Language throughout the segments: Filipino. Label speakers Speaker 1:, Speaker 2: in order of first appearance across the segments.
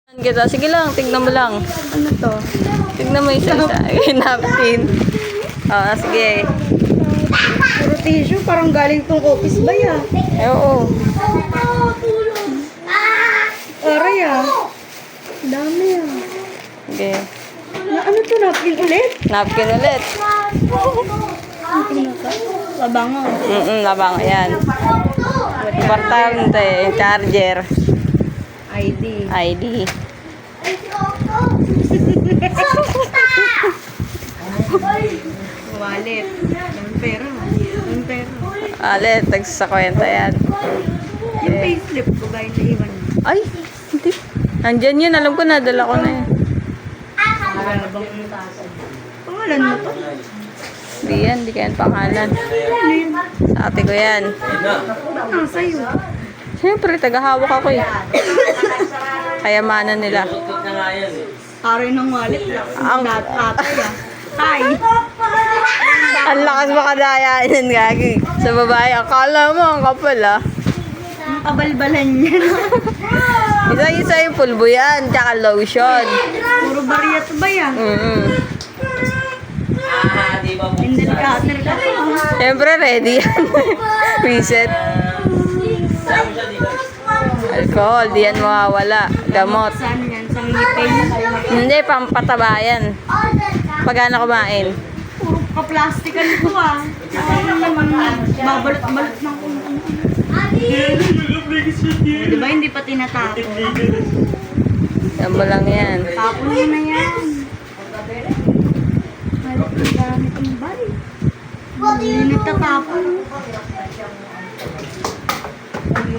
Speaker 1: Kita. Sige lang, tignan mo lang.
Speaker 2: Ano to?
Speaker 1: Tignan mo isa-isa. Napkin. Sige.
Speaker 2: Puro tissue, parang galing tong office ba yan?
Speaker 1: Oo.
Speaker 2: Aray ah. Dami ah.
Speaker 1: Sige.
Speaker 2: Na ano to, napkin ulit?
Speaker 1: Napkin ulit.
Speaker 2: Napkin na to? Labango.
Speaker 1: Labang. Ayan. Importante. Yung charger.
Speaker 2: ID.
Speaker 1: ID.
Speaker 2: Wallet. Yung pera. Yung pera.
Speaker 1: Alit. Nagsasakwenta yan.
Speaker 2: Yung payslip ko guys, naiwan niya.
Speaker 1: Ay. Hindi. Nandyan yun. Alam ko na. Dala ko na yun.
Speaker 2: Pangalan mo to?
Speaker 1: Hindi yan. Hindi kaya pangalan. Sa ate ko yan.
Speaker 2: Ba't nasa'yo?
Speaker 1: Siyempre, tagahawak ako eh. Kayamanan nila.
Speaker 2: Aray ng wallet.
Speaker 1: Ang-
Speaker 2: Tatay ah. Hi.
Speaker 1: Ang lakas makadayain gagi. Sa babae, akala mo ang kapal ah.
Speaker 2: Ang kabalbalan niya.
Speaker 1: Isa-isa yung pulbo yan, tsaka lotion.
Speaker 2: Puro bariyat ba yan? Indelikater ka to.
Speaker 1: Siyempre, ready yan. Reset. Alcohol, di yan mawawala. Gamot.
Speaker 2: Saan yan? Sa ngipin?
Speaker 1: Hindi, pampataba yan. Pagana kumain.
Speaker 2: Puro ka-plastikan ito ah. Ano naman, babalot-balot ng kung Di ba hindi pa tinatapon?
Speaker 1: Yan mo lang yan.
Speaker 2: Tapon mo na yan. Balik na gamit ang balik. Hindi natatapon.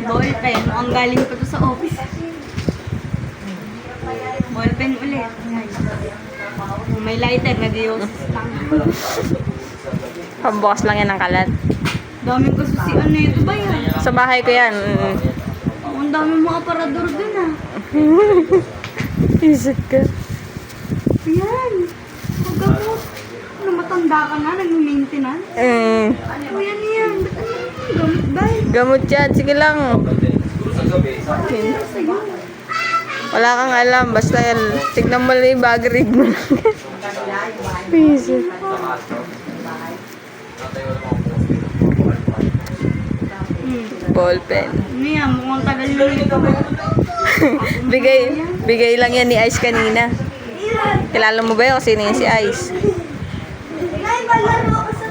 Speaker 2: Ball pen. Ang galing pa to sa office. Ball pen ulit. May lighter na diyosis lang.
Speaker 1: Pambukas lang yan ng kalat.
Speaker 2: Daming kasusian na ito ba yan?
Speaker 1: Sa bahay ko yan.
Speaker 2: Ang daming mga aparador dun ah.
Speaker 1: Isip ka.
Speaker 2: Ayan. Pagkabot. Ano matanda ka na, nag-maintenance? Ano yan yan? Ba't ano yan? Gamit ba?
Speaker 1: Gamot yan. Sige lang.
Speaker 2: Sa'yo.
Speaker 1: Wala kang alam. Basta yan. Tignan mo lang yung bag rig mo lang. Isip. Ballpen.
Speaker 2: Ano yan? Mukhang tagal na ito.
Speaker 1: Bigay lang yan ni Ice kanina. Kilala mo ba yun kung sino yun si Ice?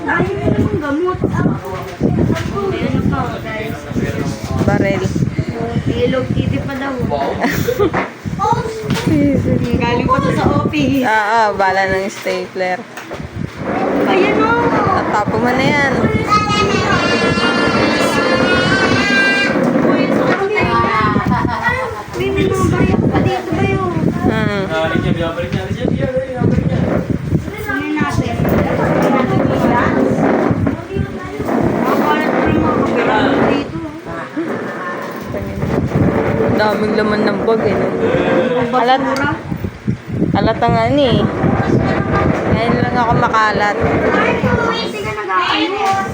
Speaker 2: Ay, yung gamot. May ano pa, guys.
Speaker 1: Barel.
Speaker 2: Hello Kitty pa daw. Galing pa to sa office.
Speaker 1: Bala ng stapler.
Speaker 2: Ayan o.
Speaker 1: Tatapo mo na yan.
Speaker 2: Uy, sa tayo. May nanabayak pa dito ba yun? Sabihin natin. Sabihin natin nila. Makalat pa rin mga kapirang dito.
Speaker 1: Daming laman ng bag eh.
Speaker 2: Basura.
Speaker 1: Halata nga ni. Ngayon lang ako makalat.
Speaker 2: Hindi ka nag-aayos.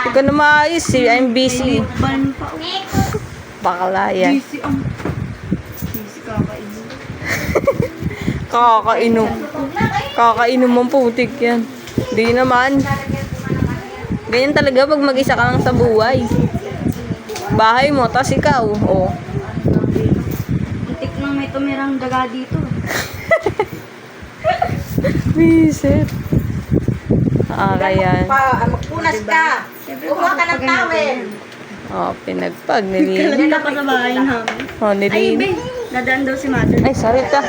Speaker 1: Hindi ko na maayos eh. I'm busy.
Speaker 2: Ban pa.
Speaker 1: Bakala yan.
Speaker 2: Busy ang. Busy kakainin.
Speaker 1: Kakainom. Kakainom ang putik yan. Hindi naman. Ganyan talaga pag mag-isa ka lang sa buhay. Bahay mo, tas ikaw. Oh.
Speaker 2: Antik na may tumirang daga dito.
Speaker 1: Visit. Kaya.
Speaker 3: Magpunas ka. Kumuha ka ng towel.
Speaker 1: Pinagpag.
Speaker 2: Dito pa sa bahay namin. Ay,
Speaker 1: Nilin.
Speaker 2: be. Dadaan daw si mother.
Speaker 1: Ay, sorry ta.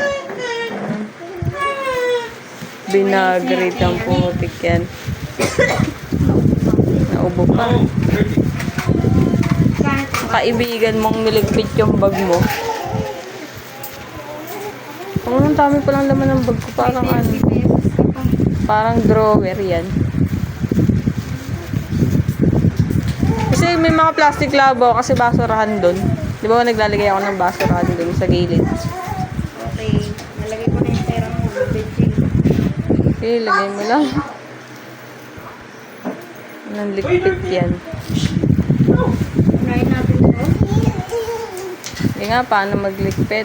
Speaker 1: Binagrit ang putik yan. Naubo pa. Kaibigan mong niligpit yung bag mo. Ang dami palang laman ng bag ko. Parang ano. Parang drawer yan. Kasi may mga plastic labo kasi basurahan doon. Di ba naglalagay ako ng basurahan doon sa gilid?
Speaker 2: Okay. Nalagay ko na yung pera mo.
Speaker 1: Okay, lagay mo lang. Anong ligpit yan?
Speaker 2: Unahin natin ito.
Speaker 1: Hindi nga, paano magligpit?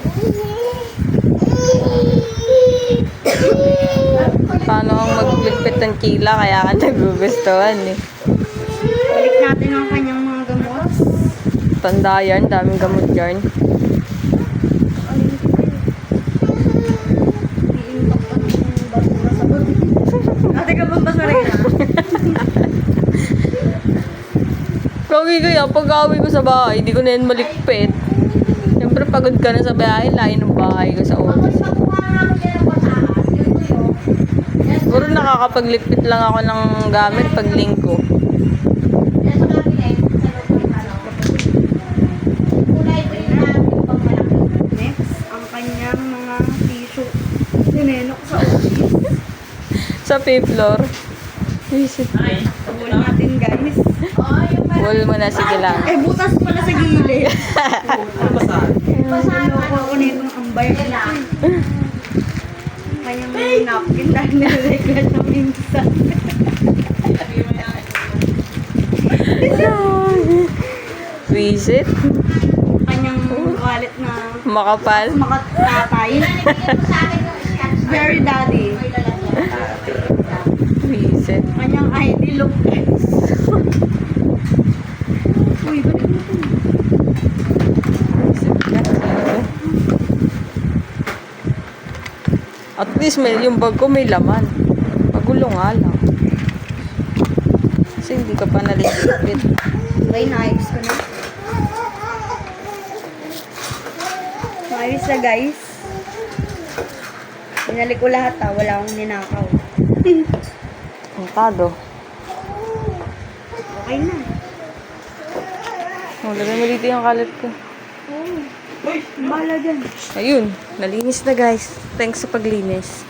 Speaker 1: Paano ang magligpit ng kila? Kaya ka nagugustuhan eh.
Speaker 2: Balik natin ang kanyang mga gamot.
Speaker 1: Tanda yan, daming gamot yan.
Speaker 2: Iimbak pa ng basura sa bag. Ate ka bang basura na?
Speaker 1: Kami kaya, pag-awi ko sa bahay, hindi ko na yan maligpit. Siyempre, pagod ka na sa bahay, layo ng bahay ko sa office. Siguro nakakapagligpit lang ako ng gamit pag linggo.
Speaker 2: Next, ang kanyang mga tissue. Sinenok sa office.
Speaker 1: Sa 5th floor. Visit.
Speaker 2: Tabulin natin guys.
Speaker 1: Wall mo na, sige lang.
Speaker 2: Eh, butas pala sa gilid. Niloko ako na itong ambay. Kanyang napkin dahil niregal na minsan.
Speaker 1: Visit.
Speaker 2: Kanyang wallet na
Speaker 1: Makapal.
Speaker 2: makatatay. Very daddy.
Speaker 1: Visit.
Speaker 2: Kanyang ID look guys. Uy, ba't ito?
Speaker 1: At least may, yung bag ko may laman. Magulo nga lang. Kasi hindi ka pa naligpit.
Speaker 2: Okay, naayos ko na. Naayos na guys. Binalik ko lahat wala akong ninakaw.
Speaker 1: Kontado.
Speaker 2: Okay na.
Speaker 1: Oh, lagay mo dito yung kalat ko.
Speaker 2: Bahala dyan.
Speaker 1: Ayun, nalinis na guys. Thanks sa paglinis.